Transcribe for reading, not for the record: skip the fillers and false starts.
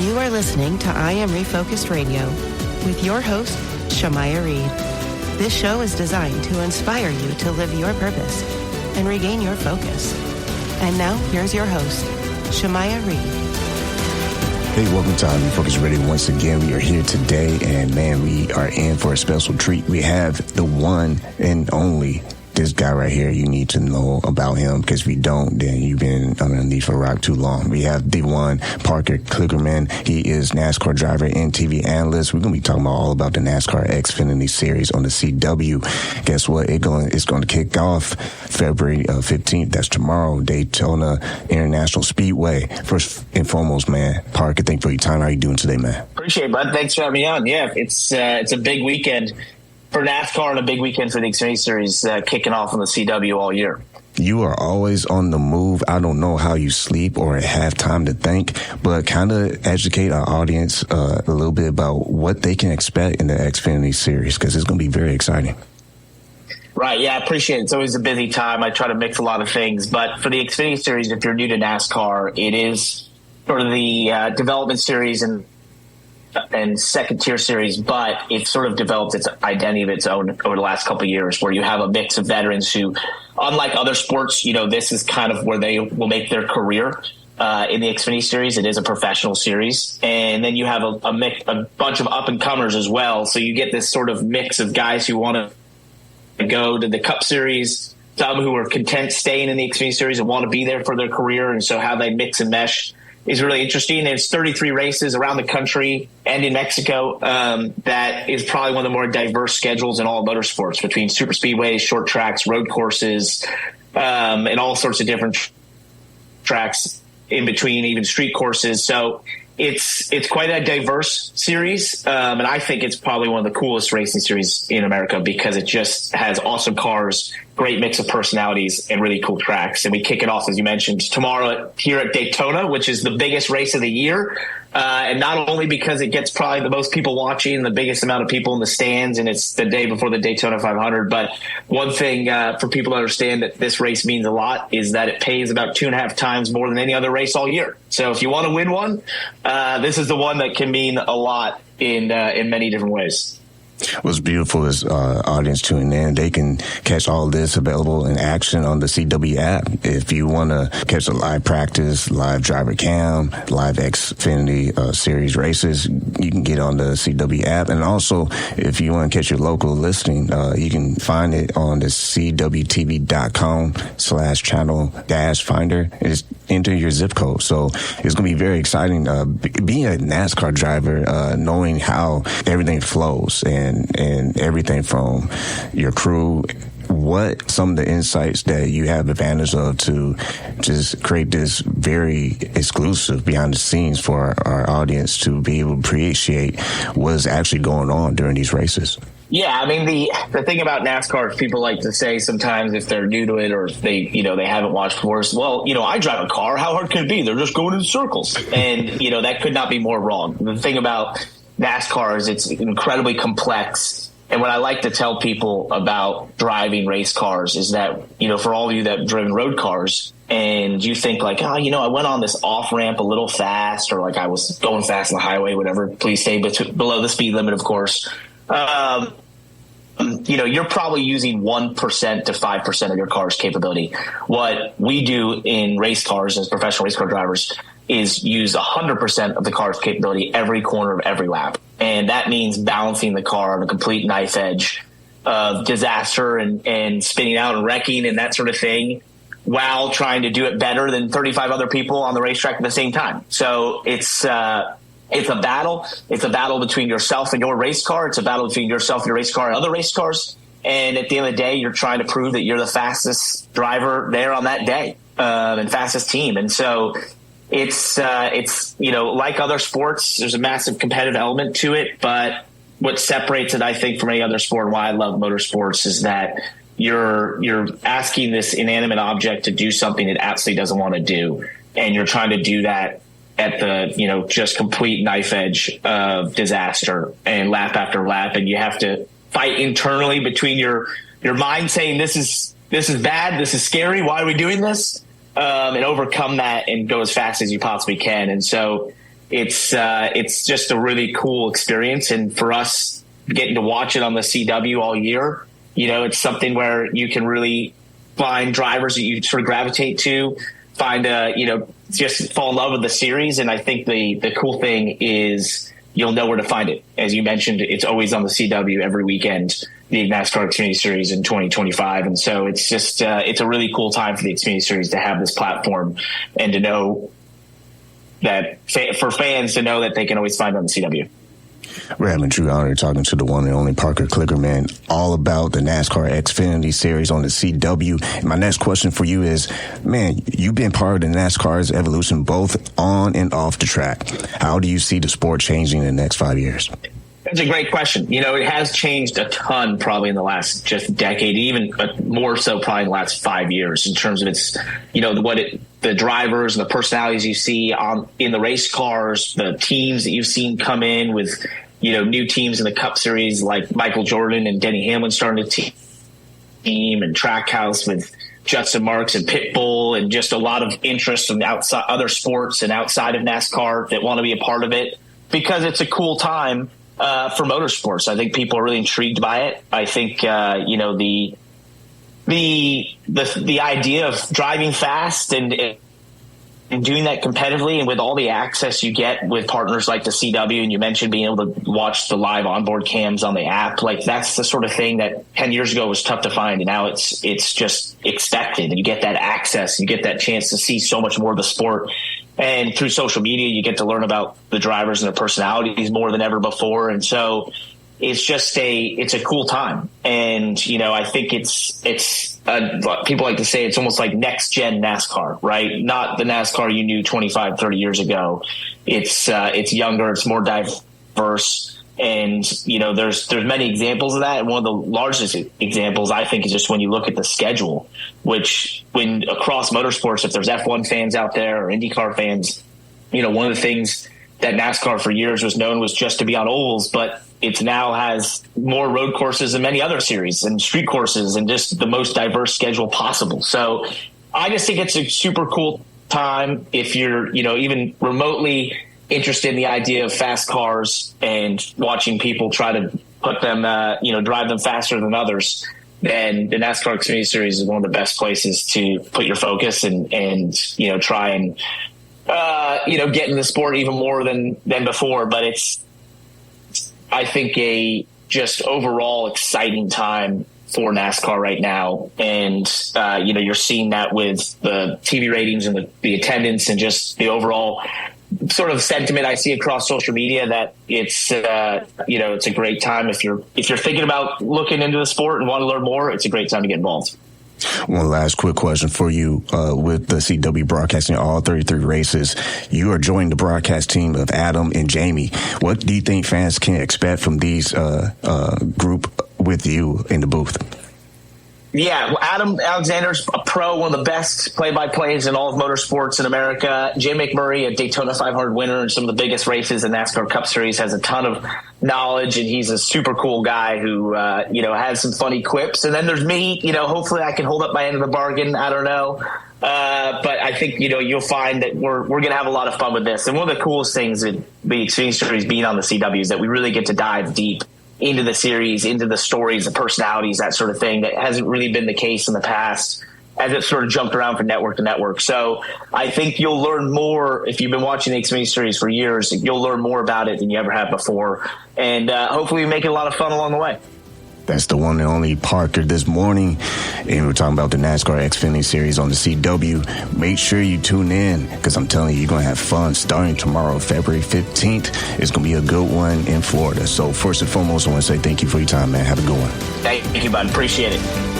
You are listening to I Am Refocused Radio with your host, Shamaya Reed. This show is designed to inspire you to live your purpose and regain your focus. And now, here's your host, Shamaya Reed. Hey, welcome to I Am Refocused Radio. Once again, we are here today, and man, we are in for a special treat. We have the one and only, this guy right here. You need to know about him, because if you don't, then you've been underneath a rock too long. We have the one, Parker Kligerman. He is NASCAR driver and TV analyst. We're going to be talking all about the NASCAR Xfinity Series on the CW. Guess what? It's going to kick off February 15th. That's tomorrow, Daytona International Speedway. First and foremost, man, Parker, thank you for your time. How are you doing today, man? Appreciate it, bud. Thanks for having me on. Yeah, it's a big weekend for NASCAR and a big weekend for the Xfinity Series, kicking off on the CW all year. You are always on the move. I don't know how you sleep or have time to think, but kind of educate our audience a little bit about what they can expect in the Xfinity Series, because it's going to be very exciting. Right, yeah, I appreciate it. It's always a busy time. I try to mix a lot of things, but for the Xfinity Series, if you're new to NASCAR, it is sort of the development series and second-tier series, but it's sort of developed its identity of its own over the last couple of years, where you have a mix of veterans who, unlike other sports, this is kind of where they will make their career. In the Xfinity Series, it is a professional series. And then you have a bunch of up-and-comers as well, so you get this sort of mix of guys who want to go to the Cup Series, some who are content staying in the Xfinity Series and want to be there for their career, and so how they mix and mesh is really interesting. There's 33 races around the country and in Mexico. That is probably one of the more diverse schedules in all motorsports, between super speedways, short tracks, road courses, and all sorts of different tracks in between, even street courses. So it's quite a diverse series, and I think it's probably one of the coolest racing series in America, because it just has awesome cars, great mix of personalities, and really cool tracks. And we kick it off, as you mentioned, tomorrow here at Daytona, which is the biggest race of the year. And not only because it gets probably the most people watching, the biggest amount of people in the stands, and it's the day before the Daytona 500. But one thing for people to understand that this race means a lot is that it pays about 2.5 times more than any other race all year. So if you want to win one, this is the one that can mean a lot in many different ways. What's beautiful is audience tuning in. They can catch all this available in action on the CW app. If you want to catch a live practice, live driver cam, live Xfinity Series races, you can get on the CW app. And also, if you want to catch your local listing, you can find it on the CWTV.com/channel-finder. Just enter your zip code. So it's going to be very exciting. Being a NASCAR driver, knowing how everything flows and everything from your crew, what some of the insights that you have advantage of to just create this very exclusive behind the scenes for our audience to be able to appreciate what is actually going on during these races. Yeah, I mean, the thing about NASCAR is people like to say sometimes, if they're new to it or if they haven't watched before, is, well, I drive a car. How hard can it be? They're just going in circles. And, that could not be more wrong. The thing about NASCAR is it's incredibly complex. And what I like to tell people about driving race cars is that, for all of you that have driven road cars and you think like, I went on this off ramp a little fast, or like I was going fast on the highway, whatever, please stay below the speed limit, of course. You're probably using 1% to 5% of your car's capability. What we do in race cars as professional race car drivers is use 100% of the car's capability every corner of every lap. And that means balancing the car on a complete knife edge of disaster and spinning out and wrecking and that sort of thing, while trying to do it better than 35 other people on the racetrack at the same time. So it's a battle. It's a battle between yourself and your race car. It's a battle between yourself and your race car and other race cars. And at the end of the day, you're trying to prove that you're the fastest driver there on that day, and fastest team. And so it's like other sports, there's a massive competitive element to it. But what separates it, I think, from any other sport, and why I love motorsports, is that you're asking this inanimate object to do something it absolutely doesn't want to do. And you're trying to do that at the, just complete knife edge of disaster and lap after lap. And you have to fight internally between your mind saying, this is bad, this is scary, why are we doing this? And overcome that and go as fast as you possibly can. And so it's just a really cool experience. And for us getting to watch it on the CW all year, it's something where you can really find drivers that you sort of gravitate to, find just fall in love with the series. And I think the cool thing is you'll know where to find it. As you mentioned, it's always on the CW every weekend, the NASCAR Xfinity Series in 2025. And so it's just it's a really cool time for the Xfinity Series to have this platform and to know that for fans to know that they can always find it on the CW. We're having true honor talking to the one and only Parker Kligerman all about the NASCAR Xfinity Series on the CW. And my next question for you is, man, you've been part of the NASCAR's evolution both on and off the track. How do you see the sport changing in the next 5 years? That's a great question. It has changed a ton probably in the last just decade, even more so probably in the last 5 years in terms of its, the drivers and the personalities you see in the race cars, the teams that you've seen come in with, new teams in the Cup Series like Michael Jordan and Denny Hamlin starting a team, and Trackhouse with Justin Marks and Pitbull, and just a lot of interest from outside other sports and outside of NASCAR that want to be a part of it because it's a cool time for motorsports. I think people are really intrigued by it. I think the idea of driving fast and doing that competitively, and with all the access you get with partners like the CW, and you mentioned being able to watch the live onboard cams on the app, like that's the sort of thing that 10 years ago was tough to find, and now it's just expected, and you get that access, you get that chance to see so much more of the sport. And through social media, you get to learn about the drivers and their personalities more than ever before. And so it's just it's a cool time. And, I think it's people like to say it's almost like next gen NASCAR, right? Not the NASCAR you knew 25, 30 years ago. It's younger, it's more diverse. And, there's many examples of that. And one of the largest examples, I think, is just when you look at the schedule, which when across motorsports, if there's F1 fans out there or IndyCar fans, one of the things that NASCAR for years was known was just to be on ovals, but it now has more road courses than many other series and street courses and just the most diverse schedule possible. So I just think it's a super cool time if you're, even remotely interested in the idea of fast cars and watching people try to put them, drive them faster than others. Then the NASCAR Xfinity Series is one of the best places to put your focus and try and, get in the sport even more than before. But it's, I think, a just overall exciting time for NASCAR right now. And, you're seeing that with the TV ratings and the attendance and just the overall sort of sentiment I see across social media that it's it's a great time if you're thinking about looking into the sport and want to learn more. It's a great time to get involved. One last quick question for you. With the CW broadcasting all 33 races, you are joining the broadcast team of Adam and Jamie. What do you think fans can expect from these group with you in the booth? Yeah, well, Adam Alexander's a pro, one of the best play-by-plays in all of motorsports in America. Jamie McMurray, a Daytona 500 winner in some of the biggest races in NASCAR Cup Series, has a ton of knowledge, and he's a super cool guy who, has some funny quips. And then there's me. Hopefully I can hold up my end of the bargain. I don't know. But I think, you'll find that we're going to have a lot of fun with this. And one of the coolest things with the Xfinity Series being on the CW is that we really get to dive deep into the series, into the stories, the personalities, that sort of thing that hasn't really been the case in the past as it sort of jumped around from network to network. So I think you'll learn more if you've been watching the Xfinity Series for years. You'll learn more about it than you ever have before. And hopefully we make it a lot of fun along the way. That's the one and only Parker this morning. And we're talking about the NASCAR Xfinity Series on the CW. Make sure you tune in because I'm telling you, you're going to have fun starting tomorrow, February 15th. It's going to be a good one in Florida. So first and foremost, I want to say thank you for your time, man. Have a good one. Thank you, bud. Appreciate it.